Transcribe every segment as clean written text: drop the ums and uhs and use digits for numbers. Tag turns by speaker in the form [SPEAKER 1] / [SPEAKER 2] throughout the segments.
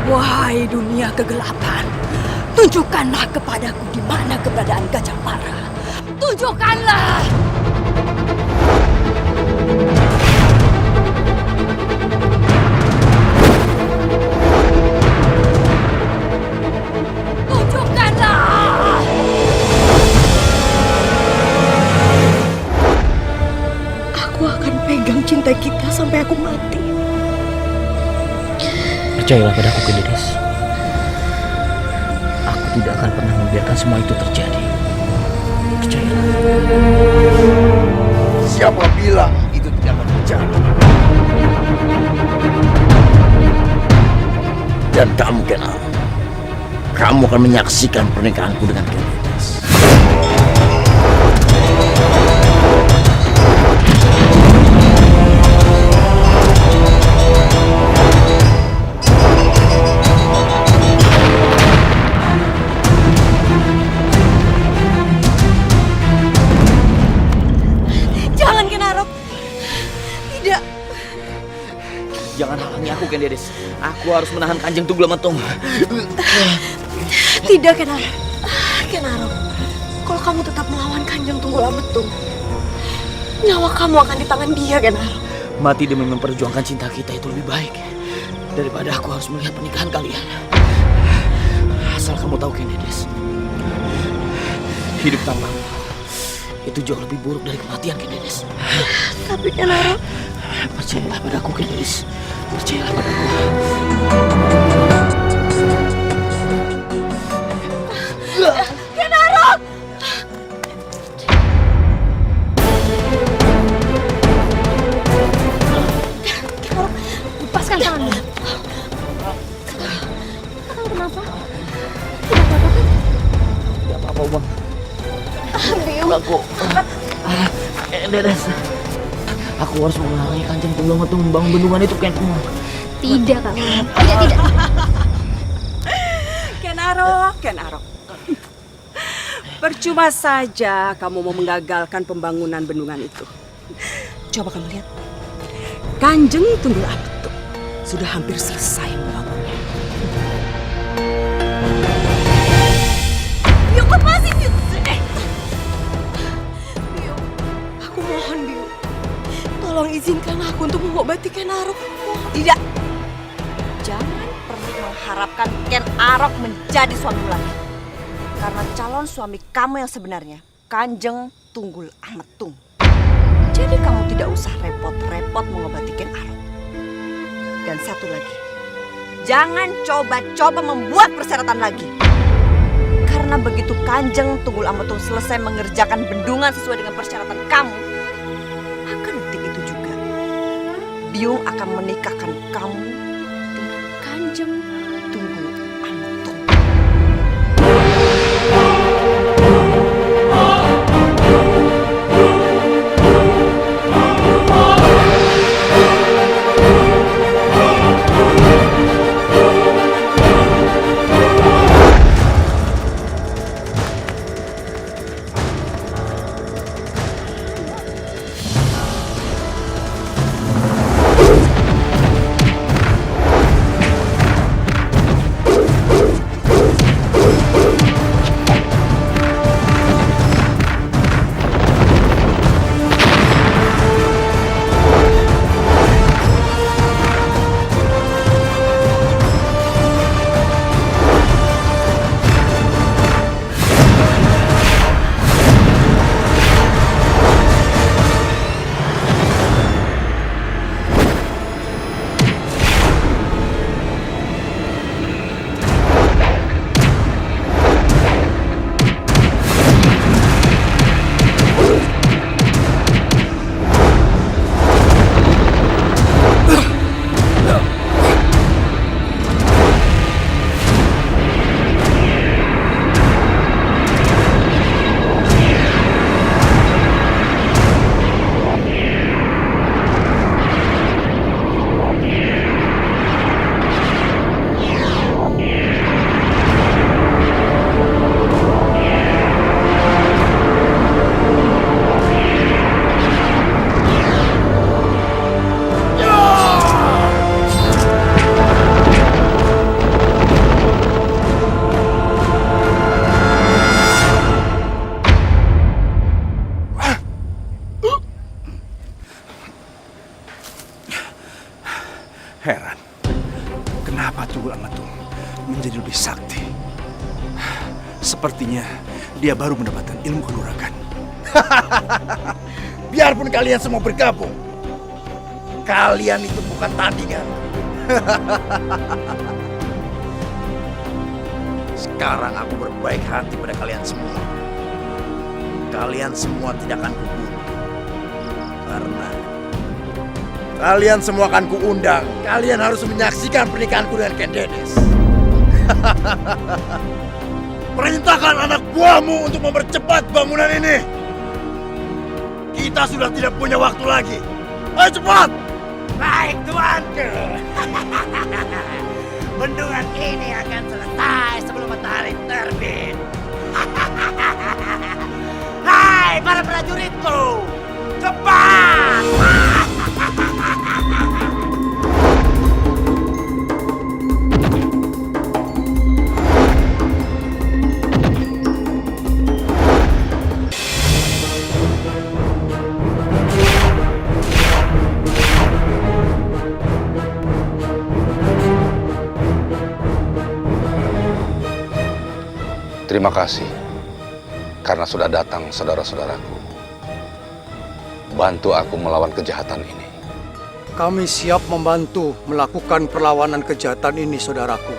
[SPEAKER 1] Wahai dunia kegelapan, tunjukkanlah kepadaku di mana keberadaan Gajah Mara. Tunjukkanlah! Tunjukkanlah! Aku akan pegang cinta kita sampai aku mati.
[SPEAKER 2] Percayalah padaku, Kendedes. Aku tidak akan pernah membiarkan semua itu terjadi. Percayalah.
[SPEAKER 3] Siapa bilang itu tidak akan terjadi? Dan kamu, Kenal, kamu akan menyaksikan pernikahanku dengan Kendedes.
[SPEAKER 2] Jangan halangi aku, Kendedes. Aku harus menahan Kanjeng Tunggul Ametung.
[SPEAKER 1] Tidak, Kenaro. Kenaro, kalau kamu tetap melawan Kanjeng Tunggul Ametung, nyawa kamu akan di tangan dia, Kenaro.
[SPEAKER 2] Mati demi memperjuangkan cinta kita itu lebih baik daripada aku harus melihat pernikahan kalian. Asal kamu tahu, Kendedes, hidup tanpamu itu jauh lebih buruk dari kematian, Kendedes.
[SPEAKER 1] Tapi, Kenaro,
[SPEAKER 2] percayalah padaku, Kendedes. Percayalah padaku.
[SPEAKER 1] Kenaro! Kenaro, lepaskan tanganmu. Kenapa?
[SPEAKER 2] Tidak apa-apa, Bang.
[SPEAKER 1] Biung.
[SPEAKER 2] Aku. Kendedes. Aku harus menghalangi Kanjeng Tunggul Ametung membangun bendungan itu, Ken.
[SPEAKER 4] Tidak, Kang. Tidak.
[SPEAKER 1] Kenaro. Percuma saja kamu mau menggagalkan pembangunan bendungan itu. Coba kamu lihat. Kanjeng Tunggul Ametung sudah hampir selesai membangunnya. Biung, lepasin, Biung. Biung, aku mohon, Biung. Tolong izinkan aku untuk mengobati Ken Arok.
[SPEAKER 5] Tidak. Jangan pernah mengharapkan Ken Arok menjadi suamimu lagi. Karena calon suami kamu yang sebenarnya, Kanjeng Tunggul Ametung. Jadi kamu tidak usah repot-repot mengobati Ken Arok. Dan satu lagi, jangan coba-coba membuat persyaratan lagi. Karena begitu Kanjeng Tunggul Ametung selesai mengerjakan bendungan sesuai dengan persyaratan kamu, Biung akan menikahkan kamu dengan Kanjeng Tunggul Ametung.
[SPEAKER 6] Kenapa Tunggul Ametung menjadi lebih sakti? Sepertinya dia baru mendapatkan ilmu kanuragan.
[SPEAKER 3] Biarpun kalian semua bergabung, kalian itu bukan tandingan. Sekarang aku berbaik hati pada kalian semua. Kalian semua tidak akan kubunuh. Karena kalian semua akan kuundang. Kalian harus menyaksikan pernikahanku dengan Ken Dedes. Perintahkan anak buahmu untuk mempercepat bangunan ini. Kita sudah tidak punya waktu lagi. Ayo cepat!
[SPEAKER 2] Baik, tuanku. Bendungan ini akan selesai sebelum matahari terbit. Hai, para prajuritku, cepat!
[SPEAKER 7] Terima kasih karena sudah datang saudara-saudaraku. Bantu aku melawan kejahatan ini.
[SPEAKER 8] Kami siap membantu melakukan perlawanan kejahatan ini, saudaraku.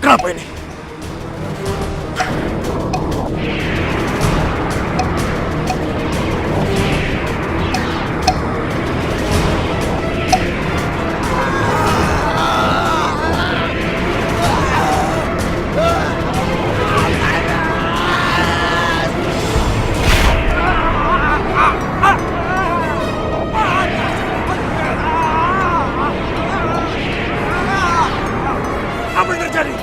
[SPEAKER 3] Kenapa ini? Apa yang terjadi?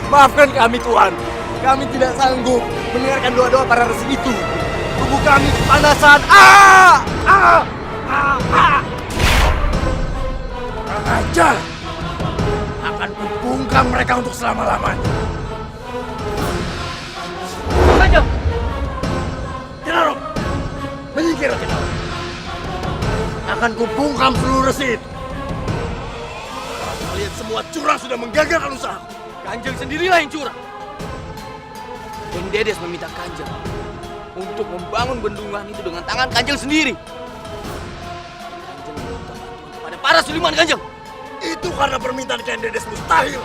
[SPEAKER 8] Maafkan kami, Tuhan. Kami tidak sanggup mendengarkan doa-doa para resi itu. Tubuh kami kepanasan.
[SPEAKER 3] Kurang ajar! Akan kubungkam mereka untuk selama-lamanya.
[SPEAKER 2] Kanjeng,
[SPEAKER 3] Kinarok! Menyingkir, Kinarok! Akan kubungkam seluruh resi itu. Kalian semua curang sudah menggagalkan usaha.
[SPEAKER 2] Kanjeng sendirilah yang curang. Ken Dedes meminta Kanjeng untuk membangun bendungan itu dengan tangan Kanjeng sendiri. Kanjeng meminta bantuan kepada para Suliman, Kanjeng.
[SPEAKER 3] Itu karena permintaan Ken Dedes mustahil.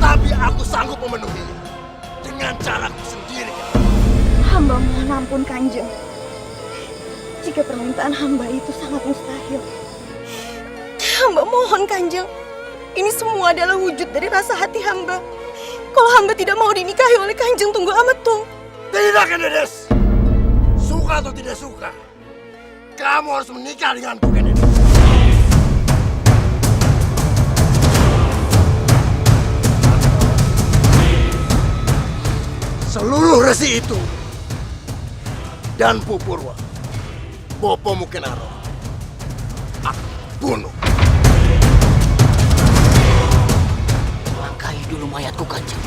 [SPEAKER 3] Tapi aku sanggup memenuhinya dengan caraku sendiri.
[SPEAKER 4] Hamba mohon ampun Kanjeng. Jika permintaan hamba itu sangat mustahil. Hamba mohon Kanjeng. Ini semua adalah wujud dari rasa hati hamba. Kalau hamba tidak mau dinikahi oleh Kanjeng Tunggul Ametung.
[SPEAKER 3] Tidak, Ken Dedes. Suka atau tidak suka, kamu harus menikah denganku, Ken Dedes. Seluruh resi itu dan Pupurwa, Bopomu Kenaro, aku bunuh.
[SPEAKER 2] Langkahi dulu mayatku, Kanjeng.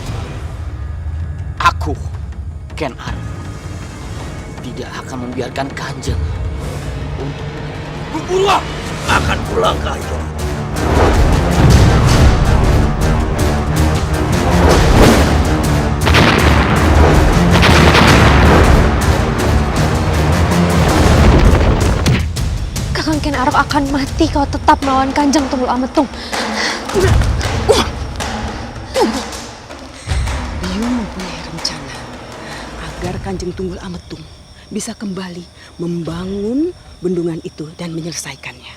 [SPEAKER 2] Aku, Ken Arok, tidak akan membiarkan Kanjeng untuk
[SPEAKER 3] Pupurwa akan kulangkahi.
[SPEAKER 4] Kakang Ken Arok akan mati kalau tetap melawan Kanjeng Tunggul Ametung.
[SPEAKER 1] Biung mempunyai rencana agar Kanjeng Tunggul Ametung bisa kembali membangun bendungan itu dan menyelesaikannya.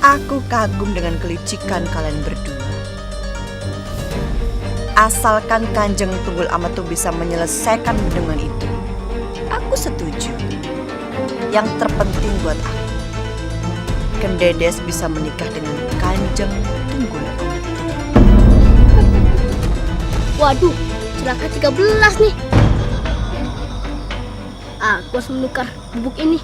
[SPEAKER 5] Aku kagum dengan kelicikan kalian berdua. asalkan Kanjeng Tunggul Ametung bisa menyelesaikan bendungan itu, aku setuju. Yang terpenting buat aku, Kendedes bisa menikah dengan Kanjeng Tunggul Ametung.
[SPEAKER 9] Waduh, celaka 13 nih. Aku harus menukar bubuk ini.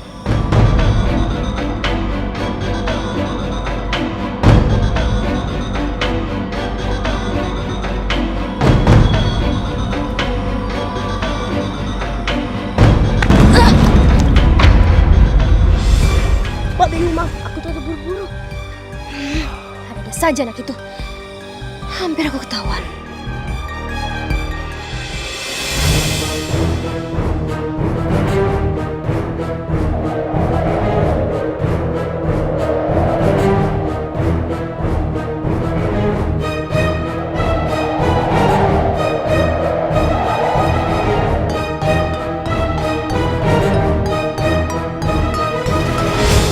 [SPEAKER 9] Pak Bayu, maaf, aku tuh terburu-buru. Ada saja anak itu. Hampir aku ketahuan.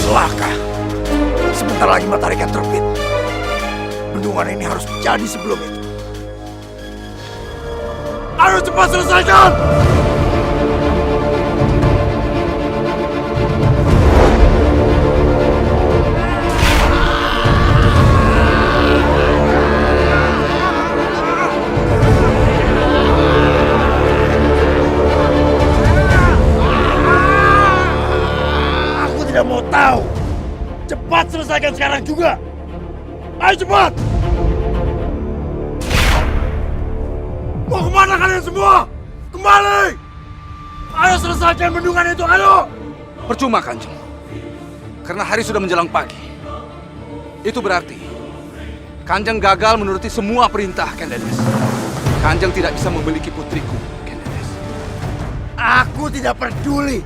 [SPEAKER 3] Celaka. Sebentar lagi matahari akan terbit. Bendungan ini harus jadi sebelum itu. Ayo cepat selesaikan! Aku tidak mau tahu. Cepat selesaikan sekarang juga. Ayo cepat! Mau kemana kalian semua? Kembali! Ayo selesaikan bendungan itu, ayo!
[SPEAKER 7] Percuma, Kanjeng. Karena hari sudah menjelang pagi. Itu berarti Kanjeng gagal menuruti semua perintah Kendedes. Kanjeng tidak bisa memiliki putriku, Kendedes.
[SPEAKER 3] Aku tidak peduli.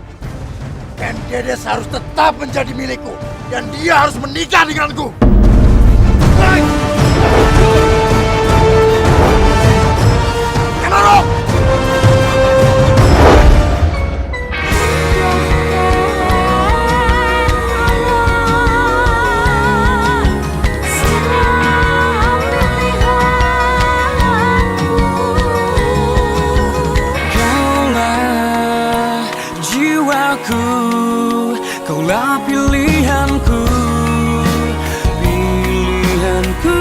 [SPEAKER 3] Kendedes harus tetap menjadi milikku. Dan dia harus menikah denganku. Kenaro!
[SPEAKER 10] Kaulah jiwaku, kaulah pilihanku, pilihanku,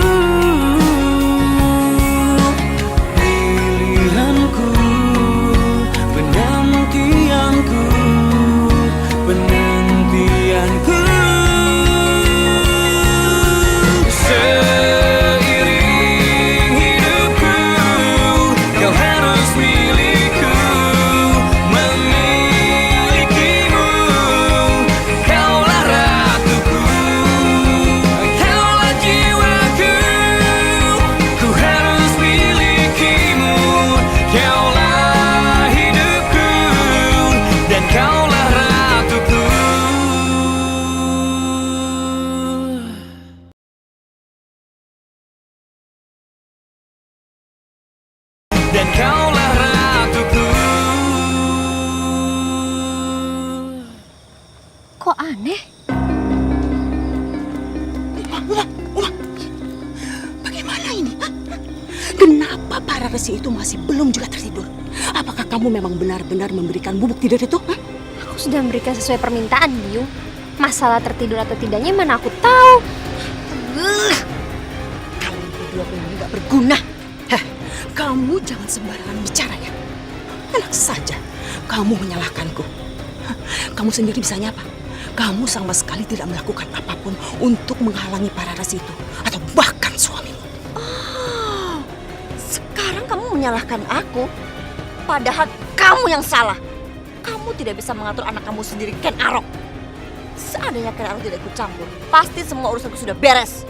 [SPEAKER 10] pilihanku, penantianku, penantianku. Seiring hidupku, kau harus milikku, memilikimu. Kaulah ratuku, kaulah jiwaku, ku harus milikimu. Kaulah hidupku, dan kaulah ratuku. Dan kaulah ratuku.
[SPEAKER 9] Kok aneh?
[SPEAKER 1] Bagaimana ini? Kenapa para resi itu masih belum juga tertidur? Apakah kamu memang benar-benar memberikan bubuk tidur itu?
[SPEAKER 9] Aku sudah memberikan sesuai permintaan, Biung. Masalah tertidur atau tidaknya mana aku tahu.
[SPEAKER 1] Kalian berdua memang nggak berguna. Heh, kamu jangan sembarangan bicara ya. Enak saja kamu menyalahkanku. Hah, kamu sendiri bisanya apa? Kamu sama sekali tidak melakukan apapun untuk menghalangi para resi itu atau bahkan suamimu.
[SPEAKER 5] Oh, sekarang kamu menyalahkan aku, padahal kamu yang salah. Kamu tidak bisa mengatur anak kamu sendiri, Ken Arok. Seandainya Ken Arok tidak ikut campur, pasti semua urusanku sudah beres.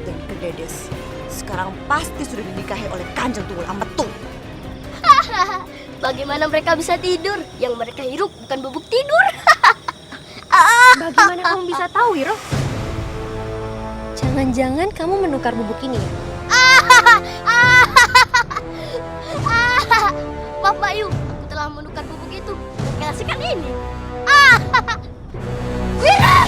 [SPEAKER 5] Dan Kendedes sekarang pasti sudah dinikahi oleh Kanjeng Tunggul Ametung.
[SPEAKER 9] Bagaimana mereka bisa tidur? Yang mereka hirup bukan bubuk tidur. Bagaimana kamu bisa tahu, Wiro? Jangan-jangan kamu menukar bubuk ini ya? Maaf, Bayu. Aku telah menukar bubuk itu. Kasihkan ini. Wiro!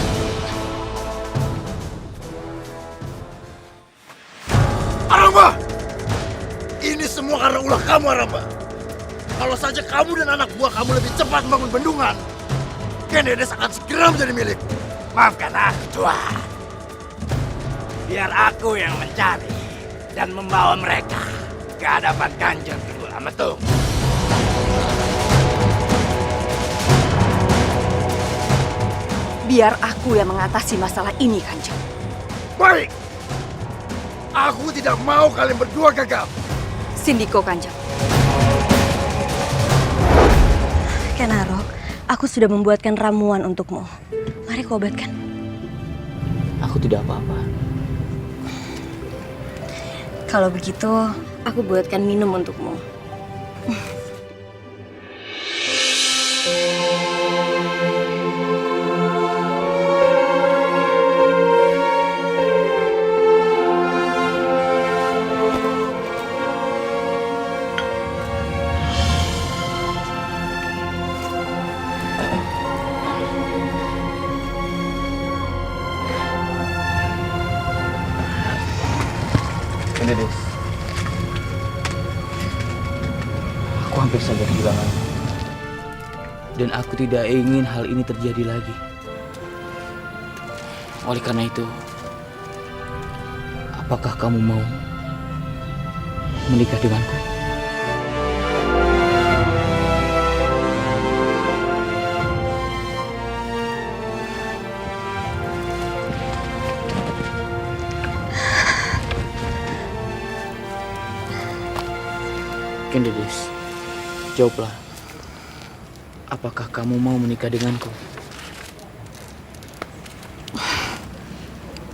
[SPEAKER 3] Aramba! Ini semua karena ulah kamu, Aramba. Kalau saja kamu dan anak buah kamu lebih cepat membangun bendungan, Ken Dedes akan segera menjadi milik.
[SPEAKER 8] Maafkan aku, Tuan. Biar aku yang mencari dan membawa mereka ke hadapan Kanjeng Tunggul Ametung.
[SPEAKER 5] Biar aku yang mengatasi masalah ini, Kanjeng.
[SPEAKER 3] Baik. Aku tidak mau kalian berdua gagal.
[SPEAKER 5] Sindiko, Kanjeng.
[SPEAKER 4] Ken Arok, aku sudah membuatkan ramuan untukmu. Mari kau obatkan.
[SPEAKER 2] Aku tidak apa-apa.
[SPEAKER 4] Kalau begitu, aku buatkan minum untukmu.
[SPEAKER 2] Dedes, aku hampir saja kehilangan. Dan aku tidak ingin hal ini terjadi lagi. Oleh karena itu, apakah kamu mau menikah denganku? Ken Dedes, jawablah. Apakah kamu mau menikah denganku?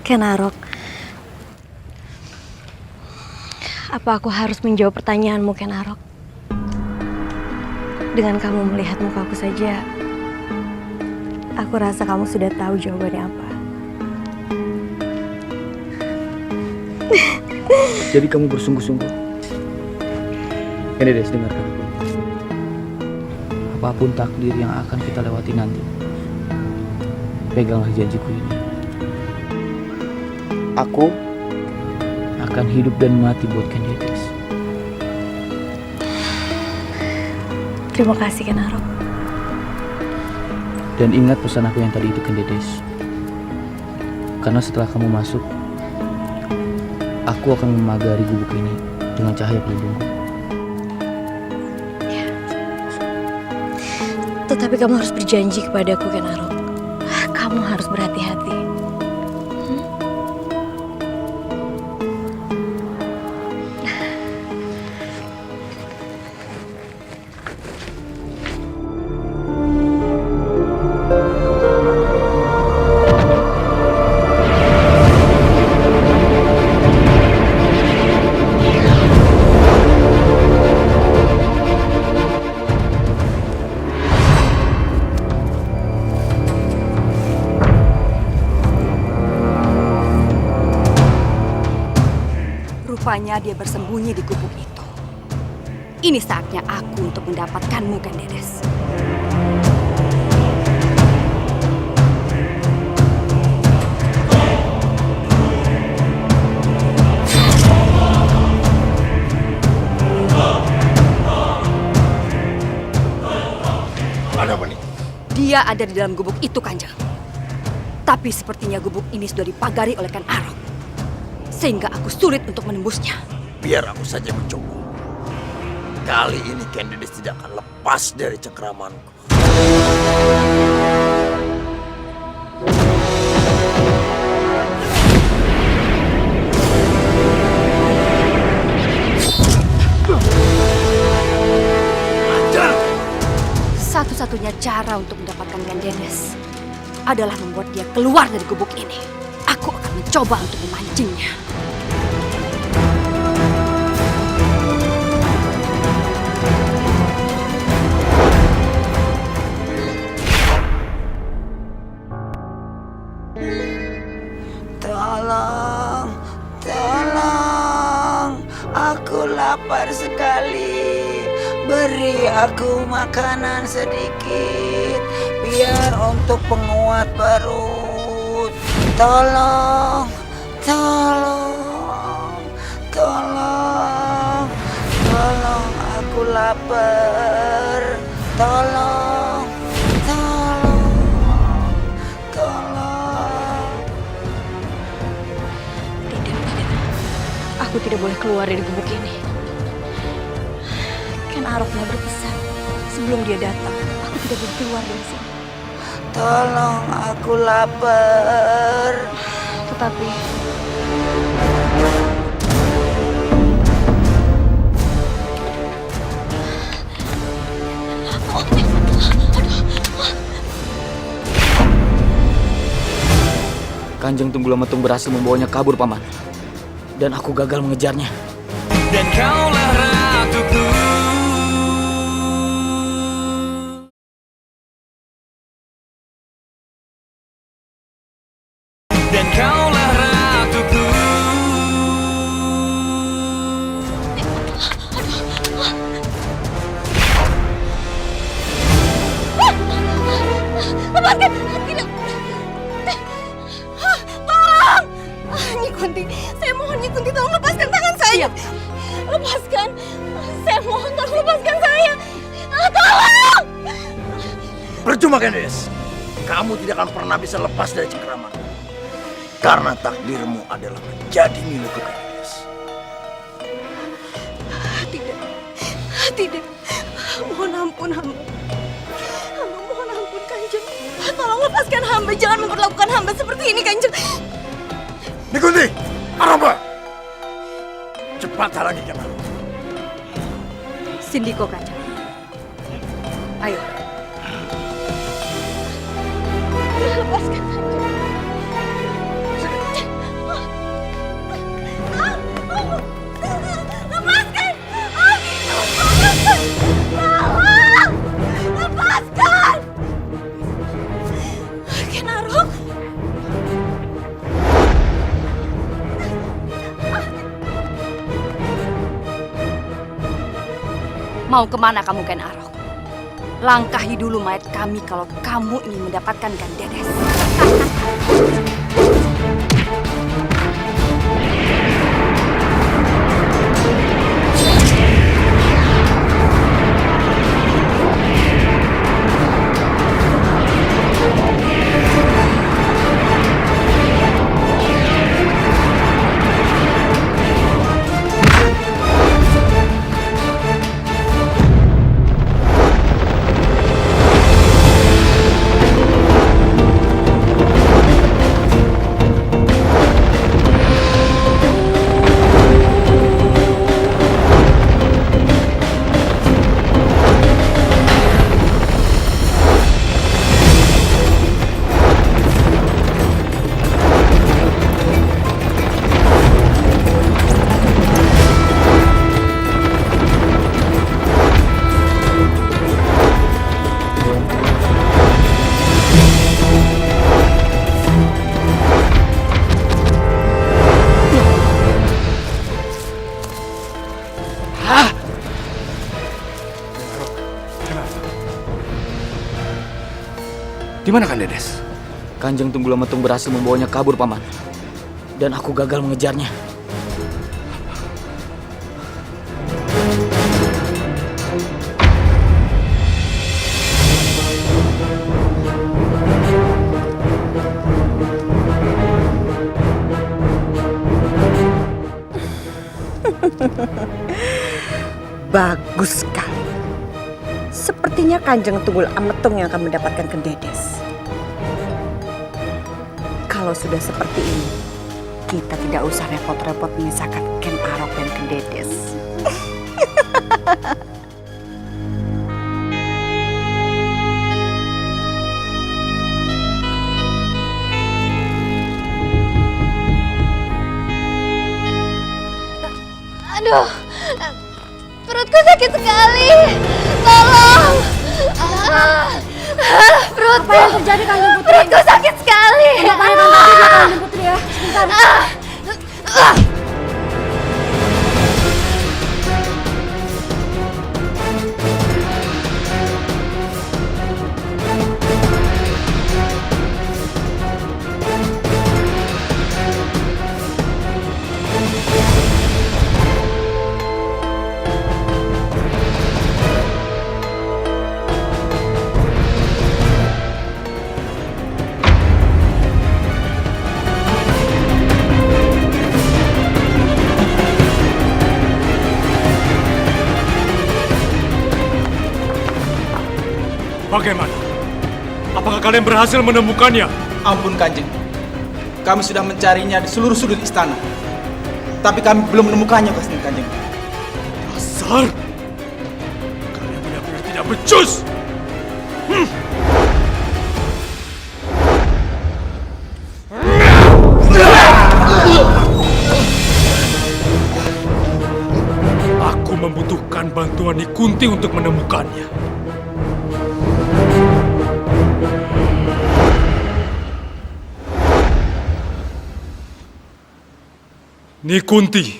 [SPEAKER 4] Ken Arok, apa aku harus menjawab pertanyaanmu, Ken Arok? Dengan kamu melihat mukaku saja, aku rasa kamu sudah tahu jawabannya apa.
[SPEAKER 2] Jadi kamu bersungguh-sungguh? Ken Dedes, dengarkan aku. Apapun takdir yang akan kita lewati nanti, peganglah janjiku ini. Aku akan hidup dan mati buat Ken Dedes.
[SPEAKER 4] Terima kasih, Ken Arok.
[SPEAKER 2] Dan ingat pesan aku yang tadi itu, Ken Dedes. Karena setelah kamu masuk, aku akan memagari gubuk ini dengan cahaya pelindungku.
[SPEAKER 4] Tetapi kamu harus berjanji kepadaku, Ken Arok. Kamu harus berhati-hati.
[SPEAKER 5] Rupanya dia bersembunyi di gubuk itu. Ini saatnya aku untuk mendapatkanmu, Ken Dedes.
[SPEAKER 3] Ada apa nih?
[SPEAKER 5] Dia ada di dalam gubuk itu, Kanjeng. Tapi sepertinya gubuk ini sudah dipagari oleh Ken Arok, sehingga aku sulit untuk menembusnya.
[SPEAKER 3] Biar aku saja mencoba. Kali ini Ken Dedes tidak akan lepas dari cengkramanku.
[SPEAKER 5] Satu-satunya cara untuk mendapatkan Ken Dedes adalah membuat dia keluar dari gubuk ini. Aku akan mencoba untuk memancingnya.
[SPEAKER 11] Tolong, tolong, aku lapar sekali. Beri aku makanan sedikit, biar untuk penguat perut. Tolong, tolong, tolong, tolong. lapar. Tolong, tolong.
[SPEAKER 5] Tidak. Aku tidak boleh keluar dari gubuk ini. Ken Aroknya berpesan, sebelum dia datang, aku tidak boleh keluar dari sini.
[SPEAKER 11] Tolong, aku lapar.
[SPEAKER 5] Tetapi
[SPEAKER 2] Kanjeng Tunggul Ametung berhasil membawanya kabur, Paman. Dan aku gagal mengejarnya.
[SPEAKER 10] Dan kaulah ratuku. Dan kaulah ratuku.
[SPEAKER 4] Lepaskan! Tidak! Tolong! Nyi Kunti, saya mohon Nyi Kunti tolong lepaskan tangan saya. Lepaskan! Saya mohon tolong lepaskan saya. Tolong!
[SPEAKER 3] Percuma, Candace. Kamu tidak akan pernah bisa lepas dari cengkeraman. Karena takdirmu adalah menjadi milikku, Candace.
[SPEAKER 4] Tidak. Mohon ampun hamba. Hamba mohon ampun Kanjeng. Tolong lepaskan hamba. Jangan memperlakukan hamba seperti ini, Kanjeng.
[SPEAKER 3] Nyi Kunti, Aramba! Cepat halangi Kanjeng.
[SPEAKER 5] Sindiko, Kanjeng. Ayo.
[SPEAKER 4] Lepaskan Kanjeng. Lepaskan! Tolong! Lepaskan! Ken Arok?
[SPEAKER 5] Mau kemana kamu, Ken Arok? Langkahi dulu mayat kami kalau kamu ingin mendapatkan Ken Dedes.
[SPEAKER 7] Di mana Kang Dedes?
[SPEAKER 2] Kanjeng Tunggul Ametung berhasil membawanya kabur, Paman. Dan aku gagal mengejarnya.
[SPEAKER 5] Bagus sekali. Sepertinya Kanjeng Tunggul Ametung yang akan mendapatkan Ken Dedes. Kalau sudah seperti ini, kita tidak usah repot-repot memisahkan Ken Arok dan Ken Dedes.
[SPEAKER 9] Aduh, perutku sakit sekali. Tolong. Perut. Apa yang terjadi, Kanjeng Putri? Perutku sakit sekali. Kenapa yang terjadi, Kanjeng Putri ya? Sebentar.
[SPEAKER 12] Bagaimana? Apakah kalian berhasil menemukannya?
[SPEAKER 13] Ampun Kanjeng, kami sudah mencarinya di seluruh sudut istana, tapi kami belum menemukannya, Kanjeng.
[SPEAKER 12] Dasar! Kalian benar-benar tidak becus! Aku membutuhkan bantuan Nyi Kunti untuk menemukannya. Nyi Kunti,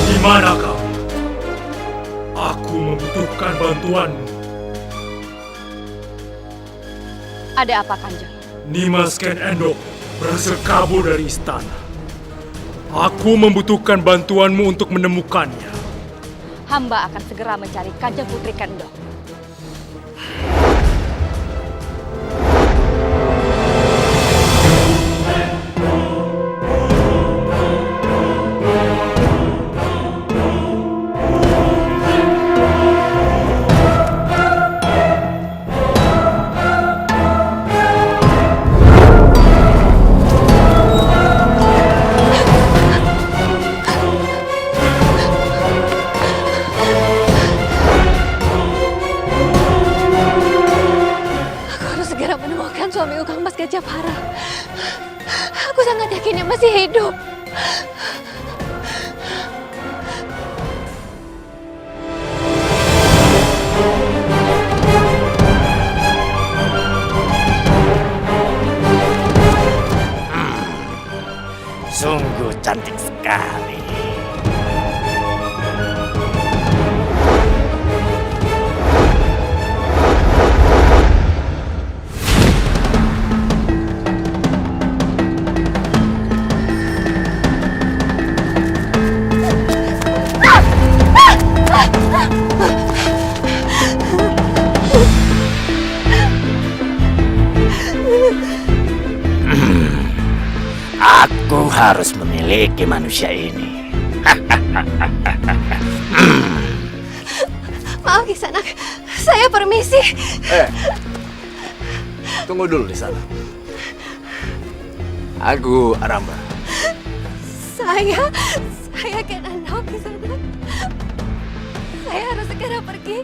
[SPEAKER 12] di mana kau? Aku membutuhkan bantuanmu.
[SPEAKER 14] Ada apa, Kanjeng?
[SPEAKER 12] Nimas Ken Endok berhasil kabur dari istana. Aku membutuhkan bantuanmu untuk menemukannya.
[SPEAKER 14] Hamba akan segera mencari Kanjeng Putri Kendok.
[SPEAKER 9] Suamiku Kang Mas Gajahpara. Aku sangat yakin dia masih hidup.
[SPEAKER 8] Sungguh cantik sekali. Aku harus memiliki manusia ini.
[SPEAKER 9] Maaf Kisanak, saya permisi.
[SPEAKER 2] Tunggu dulu di sana. Aku Aramba.
[SPEAKER 9] Saya Ken Endok Kisanak. Saya harus segera pergi.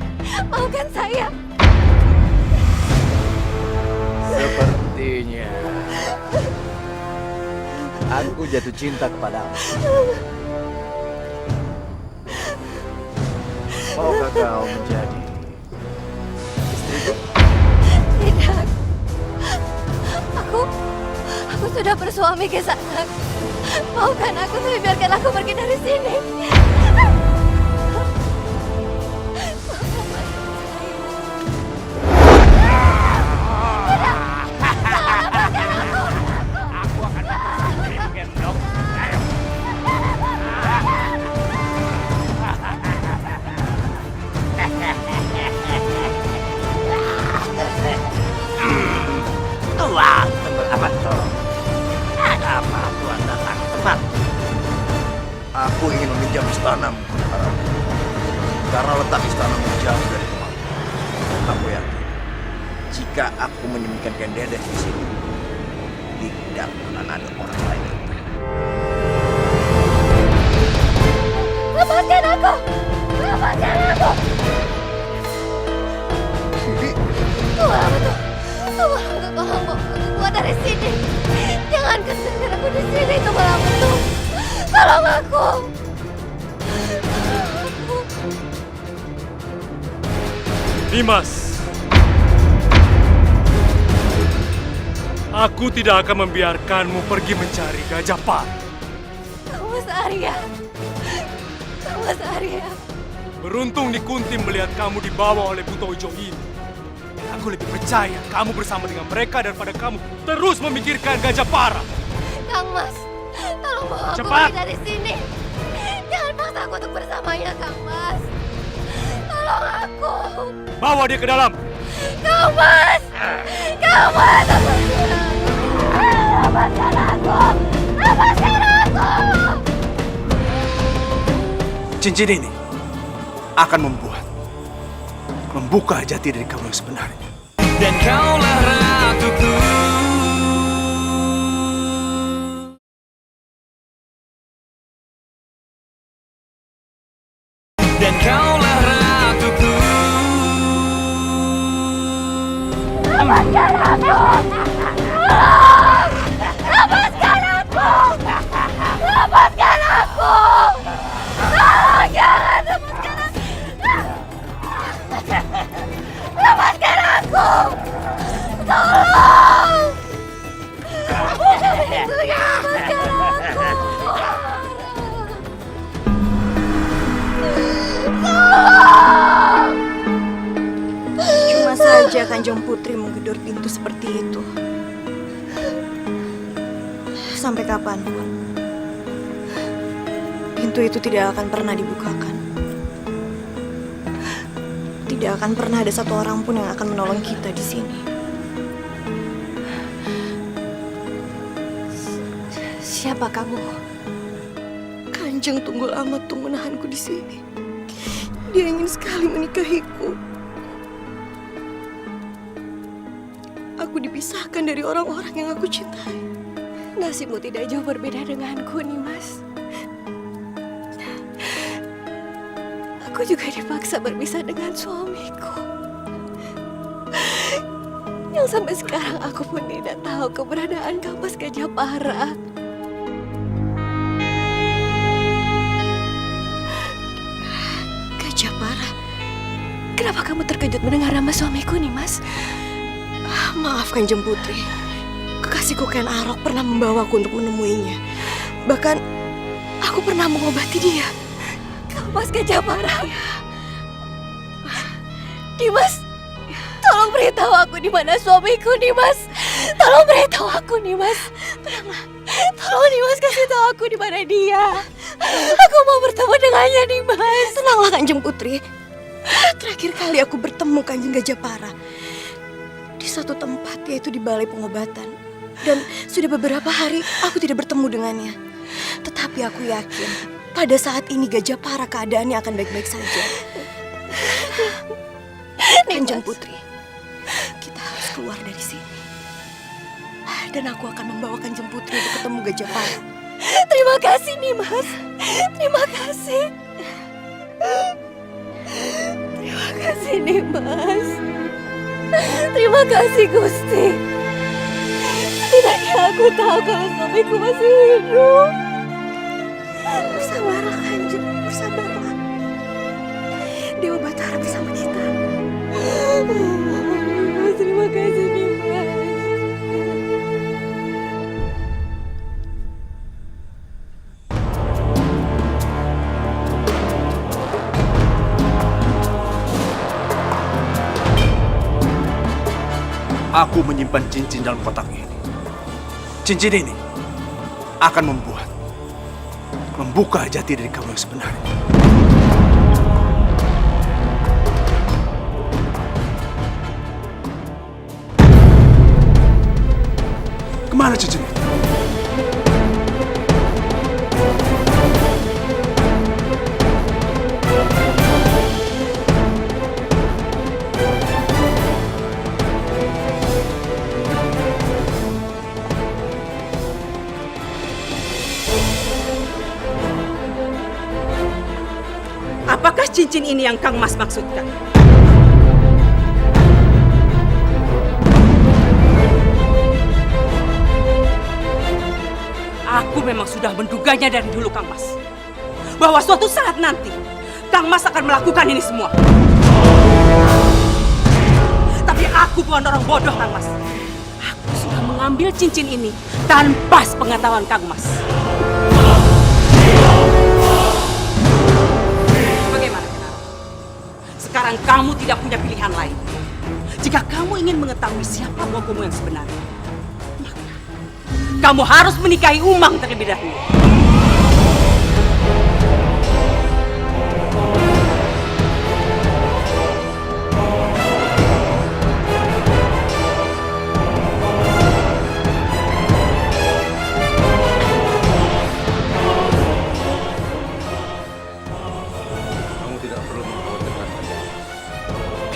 [SPEAKER 9] Maafkan saya.
[SPEAKER 2] Sepertinya aku jatuh cinta kepadamu. Maukah kau menjadi istriku?
[SPEAKER 9] Tidak. Aku sudah bersuami Kisanak. Maafkan aku, tapi biarkan aku pergi dari sini.
[SPEAKER 8] Tuan, apa tuh? Ada apa Tuan datang tepat?
[SPEAKER 3] Aku ingin meminjam istanamu, karena letak istanamu jauh dari tempat. Aku yakin, jika aku menyembunyikan Ken Dedes di sini, tidak akan ada orang lain.
[SPEAKER 9] Lepaskan aku! Lepaskan aku! Tolong bawa aku keluar dari sini. Jangan tinggalkan aku di sini, Tolong aku. Tolong aku.
[SPEAKER 12] Nimas, aku tidak akan membiarkanmu pergi mencari Gajahpara.
[SPEAKER 9] Kamu Arya.
[SPEAKER 12] Beruntung Nyi Kunti melihat kamu dibawa oleh Buto Ijo ini. Aku lebih percaya kamu bersama dengan mereka daripada kamu terus memikirkan Gajahpara.
[SPEAKER 9] Kang Mas, tolong bawa aku
[SPEAKER 12] Cepat.
[SPEAKER 9] pergi dari sini. Jangan paksa aku untuk bersamanya, Kang Mas. Tolong aku.
[SPEAKER 12] Bawa dia ke dalam.
[SPEAKER 9] Kang Mas! Kang Mas, lepaskan aku! Lepaskan aku!
[SPEAKER 6] Cincin ini akan membuat membuka jati diri kamu yang sebenarnya.
[SPEAKER 10] Dan kaulah ratuku. Dan kaulah ratuku.
[SPEAKER 9] Lepaskan aku! Lepaskan aku! Lepaskan aku! Tolong jangan lepaskan aku! Lepaskan aku! Tolong! Lepaskan aku!
[SPEAKER 4] Cuma saja Kanjeng Putri menggedor pintu seperti itu. Sampai kapanpun, pintu itu tidak akan pernah dibukakan. Tidak akan pernah ada satu orang pun yang akan menolong kita di sini.
[SPEAKER 5] Siapa kamu?
[SPEAKER 4] Kanjeng Tunggul Amatung menahanku di sini. Dia ingin sekali menikahiku. Aku dipisahkan dari orang-orang yang aku cintai.
[SPEAKER 9] Nasibmu tidak jauh berbeda denganku, Nimas. Aku juga dipaksa berpisah dengan suamiku. Yang sampai sekarang aku pun tidak tahu keberadaan Kampas Gajapara.
[SPEAKER 4] Gajapara?
[SPEAKER 9] Kenapa kamu terkejut mendengar nama suamiku, Nimas?
[SPEAKER 4] Maaf Kanjeng Putri. Kekasihku Ken Arok pernah membawaku untuk menemuinya. Bahkan aku pernah mengobati dia.
[SPEAKER 9] Kampas Gajapara. Dimas, tolong beritahu aku di mana suamiku, Dimas. Tolong beritahu aku, Dimas. Tolong Dimas kasih tahu aku di mana dia. Aku mau bertemu dengannya, Dimas.
[SPEAKER 4] Tenanglah Kanjeng Putri. Terakhir kali aku bertemu Kanjeng Gajapara di suatu tempat, yaitu di balai pengobatan. Dan sudah beberapa hari aku tidak bertemu dengannya. Tetapi aku yakin pada saat ini Gajapara keadaannya akan baik-baik saja. Kanjeng Putri, kita harus keluar dari sini. Dan aku akan membawa Kanjeng Putri untuk ketemu Gajapara.
[SPEAKER 9] Terima kasih, Nimas. Terima kasih. Terima kasih, Nimas. Terima kasih, Gusti. Setidaknya aku tahu kalau suamiku masih hidup.
[SPEAKER 4] Bersabarlah Kanjeng, bersabarlah. Dewa Batara bersama kita.
[SPEAKER 9] Terima kasih, Nimas.
[SPEAKER 6] Aku menyimpan cincin dalam kotak ini. Cincin ini akan membuka jati diri kamu yang sebenarnya. Kemana cincin itu?
[SPEAKER 1] Apakah cincin ini yang Kang Mas maksudkan? Aku memang sudah menduganya dari dulu, Kang Mas. Bahwa suatu saat nanti, Kang Mas akan melakukan ini semua. Tapi aku bukan orang bodoh, Kang Mas. Aku sudah mengambil cincin ini tanpa sepengetahuan Kang Mas. Sekarang kamu tidak punya pilihan lain. Jika kamu ingin mengetahui siapa bopomu yang sebenarnya, maka kamu harus menikahi Umang terlebih dahulu.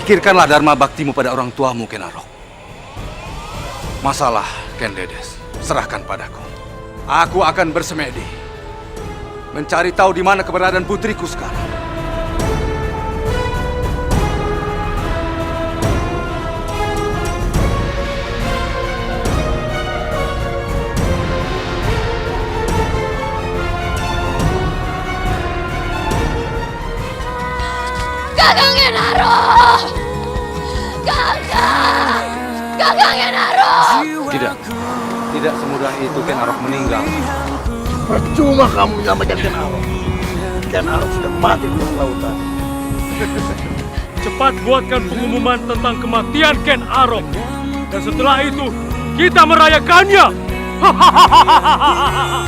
[SPEAKER 7] Pikirkanlah dharma baktimu pada orang tuamu, Ken Arok. Masalah Ken Dedes, serahkan padaku. Aku akan bersemedi mencari tahu di mana keberadaan putriku sekarang.
[SPEAKER 9] Kakang Genaro! Kakang Genaro!
[SPEAKER 7] Tidak semudah itu Ken Arok meninggal.
[SPEAKER 3] Percuma kamu menyelamatkan Ken Arok. Ken Arok sudah mati di lautan.
[SPEAKER 12] Cepat buatkan pengumuman tentang kematian Ken Arok. Dan setelah itu, kita merayakannya.
[SPEAKER 10] Hahaha.